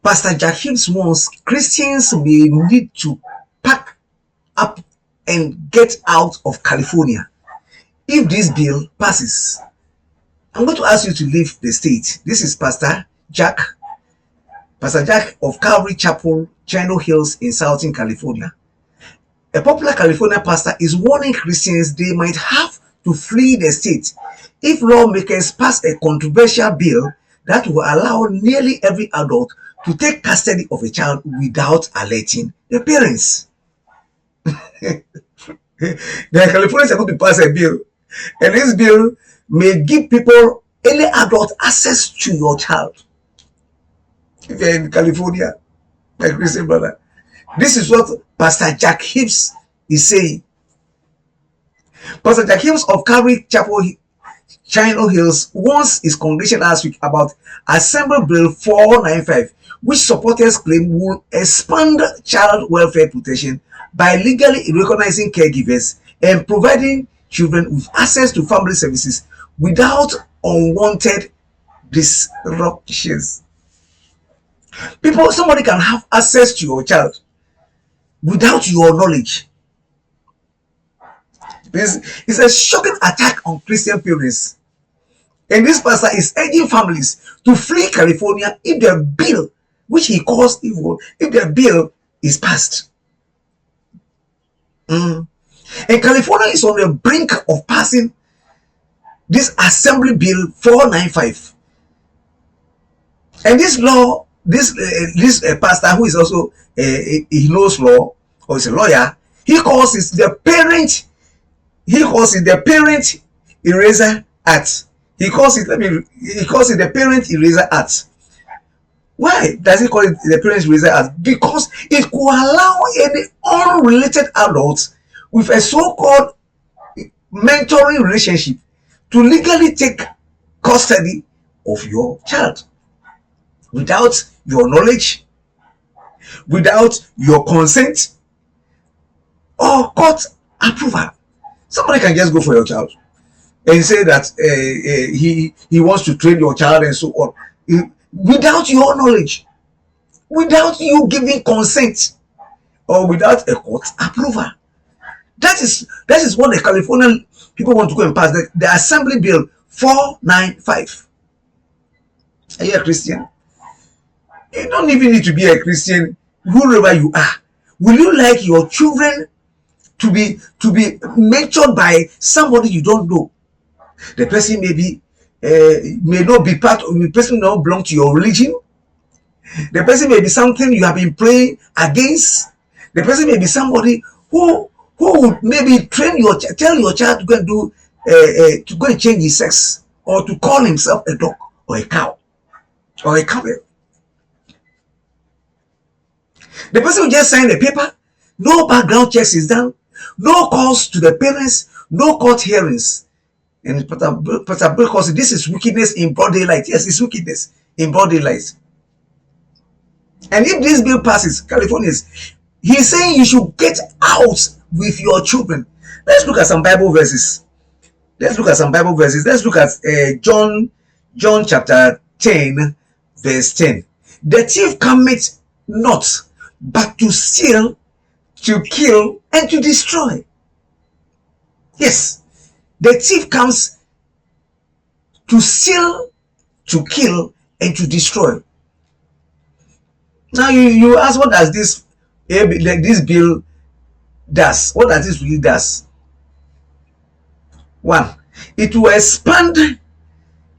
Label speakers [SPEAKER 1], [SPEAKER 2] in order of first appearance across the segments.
[SPEAKER 1] Pastor Jack Hibbs warns Christians may need to pack up and get out of California if this bill passes. I'm going to ask you to leave the state. This is Pastor Jack of Calvary Chapel, Chino Hills in Southern California. A popular California pastor is warning Christians they might have to flee the state if lawmakers pass a controversial bill that will allow nearly every adult to take custody of a child without alerting the parents. The Californians are going to pass a bill, and this bill may give people, any adult, access to your child. If you're in California, my Christian brother, this is what Pastor Jack Hibbs is saying. Pastor Jack Hibbs of Calvary Chapel, Chino Hills, warns his congregation last week about Assembly Bill 495, which supporters claim will expand child welfare protection by legally recognizing caregivers and providing children with access to family services without unwanted disruptions. Somebody can have access to your child without your knowledge. This is a shocking attack on Christian parents. And this pastor is urging families to flee California if the bill, which he calls evil, if the bill is passed. And California is on the brink of passing this Assembly Bill 495. And this law, this pastor, who is also he knows law, or is a lawyer, he calls it the Parent Eraser Act. He calls it the Parent Eraser Act. Why does he call it the Parent Eraser Act? Because it could allow any unrelated adults with a so-called mentoring relationship to legally take custody of your child without your knowledge, without your consent, or court approval. Somebody can just go for your child and say that he wants to train your child and so on, without your knowledge, without you giving consent, or without a court approval. That is what the Californian people want to go and pass, the Assembly Bill 495. Are you a Christian? You don't even need to be a Christian, whoever you are. Will you like your children to be mentored by somebody you don't know? The person may not be part of, the person may not belong to your religion. The person may be something you have been praying against. The person may be somebody who would maybe tell your child to go and to go and change his sex, or to call himself a dog or a cow or a camel. The person will just sign the paper. No background checks is done. No calls to the parents. No court hearings. And Pastor Bill calls it, this is wickedness in broad daylight. Yes, it's wickedness in broad daylight. And if this bill passes, California, he's saying you should get out with your children. Let's look at some Bible verses. Let's look at John chapter 10, verse 10. The thief cometh not, but to steal, to kill, and to destroy. Yes, the thief comes to steal, to kill, and to destroy. Now you ask, what does this bill does? What does this really does? One, it will expand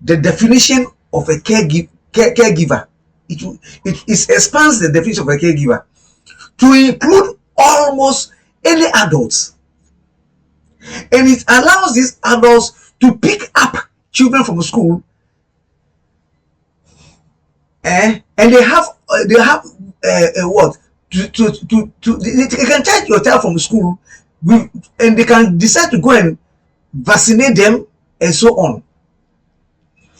[SPEAKER 1] the definition of a caregiver. It expands the definition of a caregiver to include almost any adults, and it allows these adults to pick up children from school, and they have what they can take your child from school and they can decide to go and vaccinate them and so on.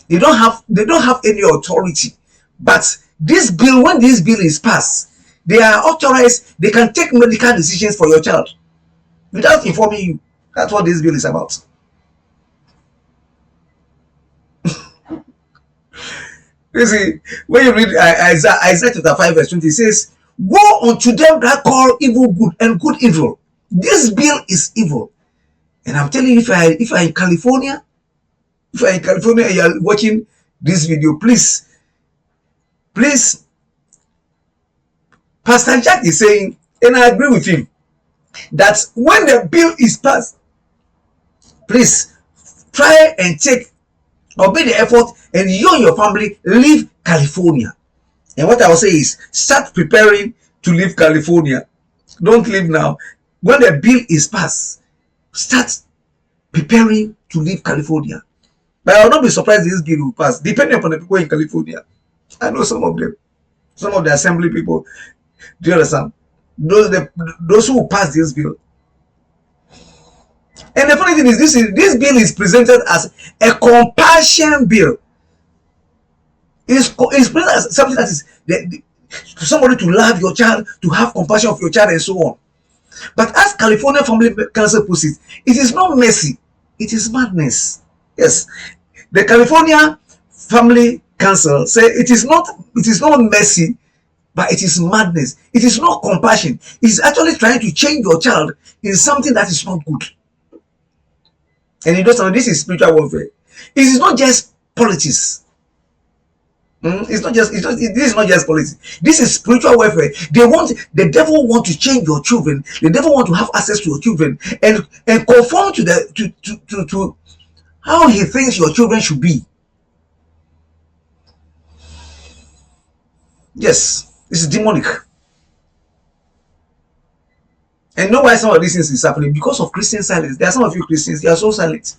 [SPEAKER 1] They don't have any authority. But this bill, when this bill is passed, they are authorized. They can take medical decisions for your child without informing you. That's what this bill is about. You see, when you read Isaiah chapter 5 verse 20, it says, woe unto them that call evil good and good evil. This bill is evil. And I'm telling you, if you're in California, and you're watching this video, please, Pastor Jack is saying, and I agree with him, that when the bill is passed, please try and take or make the effort, and you and your family leave California. And what I will say is, start preparing to leave California. Don't leave now. When the bill is passed, start preparing to leave California. But I will not be surprised if this bill will pass, depending upon the people in California. I know some of them, some of the assembly people. Do you understand? Those who pass this bill. And the funny thing is, this bill is presented as a compassion bill. It's presented as something that is somebody to love your child, to have compassion of your child, and so on. But as California Family Council puts it, it is not mercy, it is madness. Yes, the California Family Council say it is not mercy, but it is madness. It is not compassion. It is actually trying to change your child in something that is not good. And you know, this is spiritual warfare. It is not just politics. This is not just politics. This is spiritual warfare. The devil want to change your children. The devil want to have access to your children and conform to how he thinks your children should be. Yes, this is demonic. And know why some of these things is happening? Because of Christian silence. There are some of you Christians, you are so silent.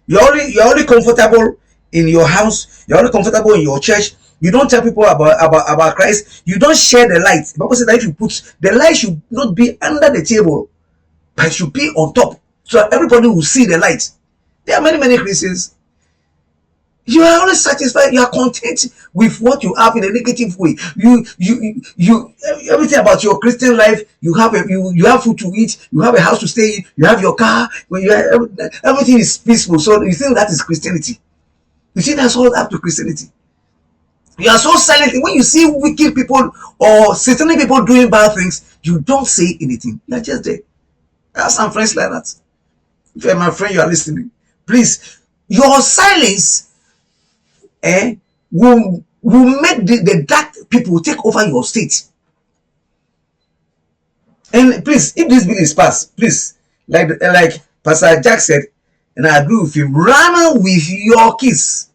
[SPEAKER 1] You're only comfortable in your house. You're only comfortable in your church. You don't tell people about Christ. You don't share the light. The Bible says that if you put the light, should not be under the table, but it should be on top, so that everybody will see the light. There are many Christians. You are always satisfied. You are content with what you have in a negative way. You everything about your Christian life. You have food to eat. You have a house to stay in. You have your car. When everything is peaceful. So you think that is Christianity. You think that's all up to Christianity. You are so silent when you see wicked people or satanic people doing bad things. You don't say anything. You are just there. I have some friends like that. If you're my friend, you are listening. Please, your silence will make the dark people take over your state. And please, if this bill is passed, please, like Pastor Jack said, and I agree with him, run with your kids.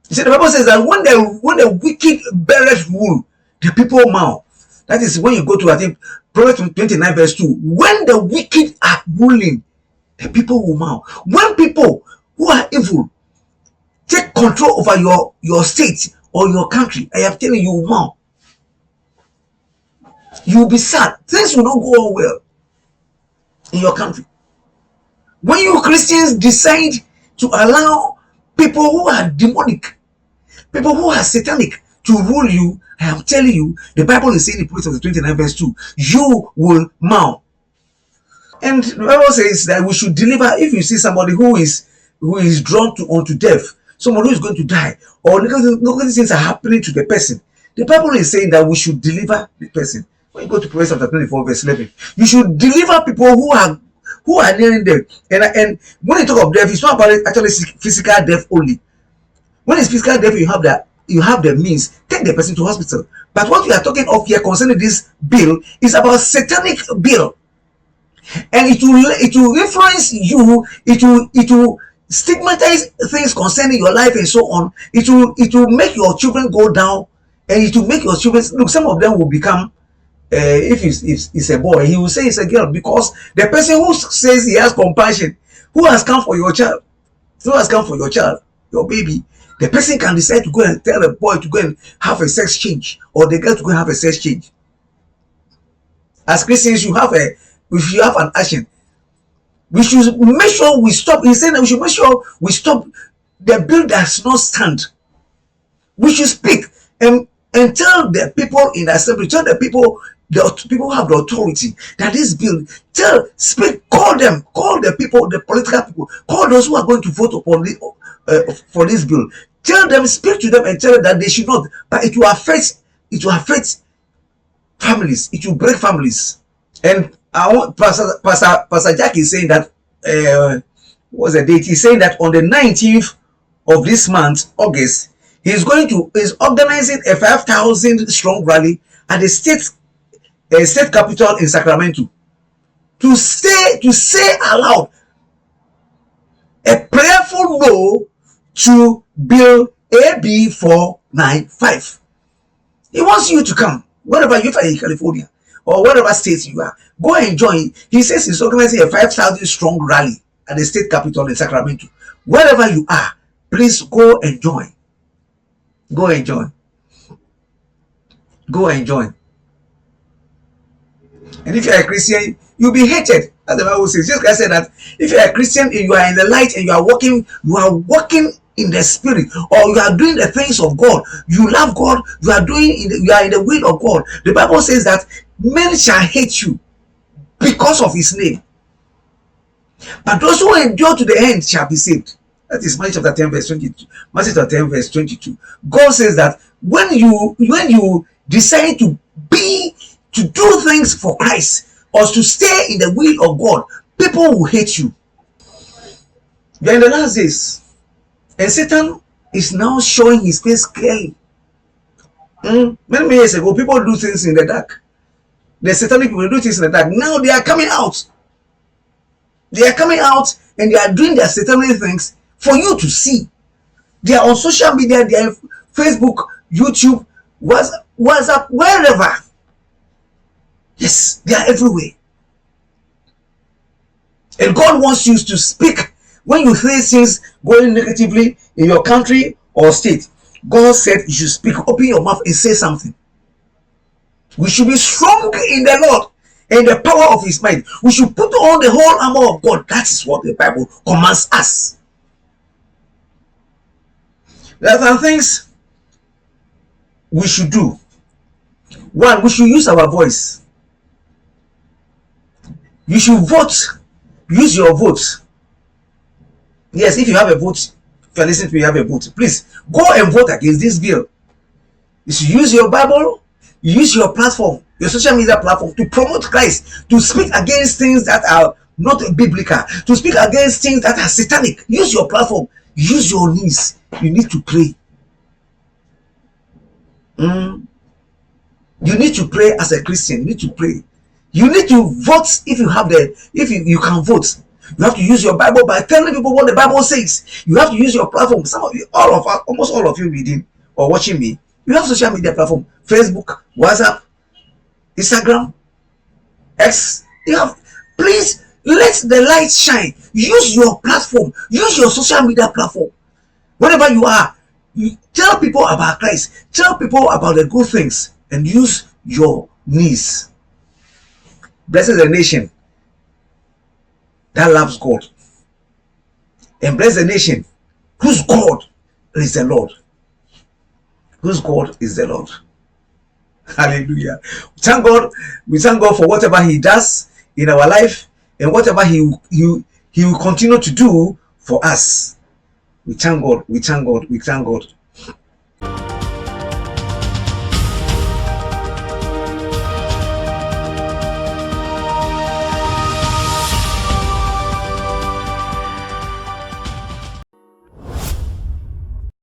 [SPEAKER 1] You see, the Bible says that when the wicked beareth rule, the people mouth. That is when you go to, I think, Proverbs 29 verse 2. When the wicked are ruling, the people will mouth. When people who are evil take control over your state or your country, I am telling you, mouth. You will be sad. Things will not go on well in your country. When you Christians decide to allow people who are demonic, people who are satanic to rule you, I am telling you, the Bible is saying in Proverbs 29 verse 2, you will mount. And the Bible says that we should deliver. If you see somebody who is drawn unto death, someone who is going to die, or negative things are happening to the person, the Bible is saying that we should deliver the person. When you go to Proverbs 24 verse 11, you should deliver people who are nearing death. And when you talk of death, it's not about actually physical death only. When it's physical death, you have the means, take the person to hospital. But what we are talking of here concerning this bill is about satanic bill, and it will influence you. It will stigmatize things concerning your life and so on. It will make your children go down, and it will make your children look. Some of them will become. If it's a boy, he will say it's a girl, because the person who says he has compassion, who has come for your child, your baby, the person can decide to go and tell the boy to go and have a sex change, or the girl to go and have a sex change. As Christians, if you have an action, we should make sure we stop. He said that we should make sure we stop. The bill does not stand. We should speak and tell the people in the assembly, tell the people who have the authority, that this bill, speak, call them, call the people, the political people, call those who are going to vote for this bill. Tell them, speak to them, and tell them that they should not. But it will affect families. It will break families. And I want Pastor Jack is saying that what's the date? He's saying that on the 19th of this month, August, he's organizing a 5,000 strong rally at the state capital in Sacramento to say aloud a prayerful no to Bill AB 495. He wants you to come wherever you are in California or whatever state you are. Go and join. He says he's organizing a 5,000 strong rally at the state capital in Sacramento. Wherever you are, please go and join. Go and join. Go and join. And if you are a Christian, you'll be hated. As the Bible says. Jesus Christ said that if you are a Christian and you are in the light and you are walking in the spirit, or you are doing the things of God, you love God, you are in the will of God. The Bible says that men shall hate you because of his name, but those who endure to the end shall be saved. That is Matthew chapter 10 verse 22. Matthew chapter 10 verse 22. God says that when you decide to do things for Christ or to stay in the will of God, people will hate you. We are in the last days, and Satan is now showing his face clearly. Many years ago, people do things in the dark. The satanic people do things in the dark. Now they are coming out. They are coming out and they are doing their satanic things for you to see. They are on social media. They are Facebook, YouTube, WhatsApp, wherever. Yes, they are everywhere. And God wants you to speak. When you hear things going negatively in your country or state, God said you should speak. Open your mouth and say something. We should be strong in the Lord and the power of his might. We should put on the whole armor of God. That is what the Bible commands us. There are some things we should do. One, we should use our voice. You should vote. Use your vote. Yes, if you have a vote, if you are listening to me, you have a vote. Please go and vote against this bill. You should use your Bible, use your platform, your social media platform to promote Christ, to speak against things that are not biblical, to speak against things that are satanic. Use your platform, use your knees. You need to pray. You need to pray as a Christian. You need to pray. You need to vote if you can vote. You have to use your Bible by telling people what the Bible says. You have to use your platform. Some of you, almost all of you reading or watching me, you have social media platform: Facebook, WhatsApp, Instagram, X. Please let the light shine. Use your platform. Use your social media platform. Wherever you are, tell people about Christ. Tell people about the good things, and use your knees. Blessed is the nation that loves God, and bless the nation whose God is the Lord. Whose God is the Lord. Hallelujah. We thank God for whatever he does in our life and whatever he will continue to do for us. We thank God. We thank God. We thank God.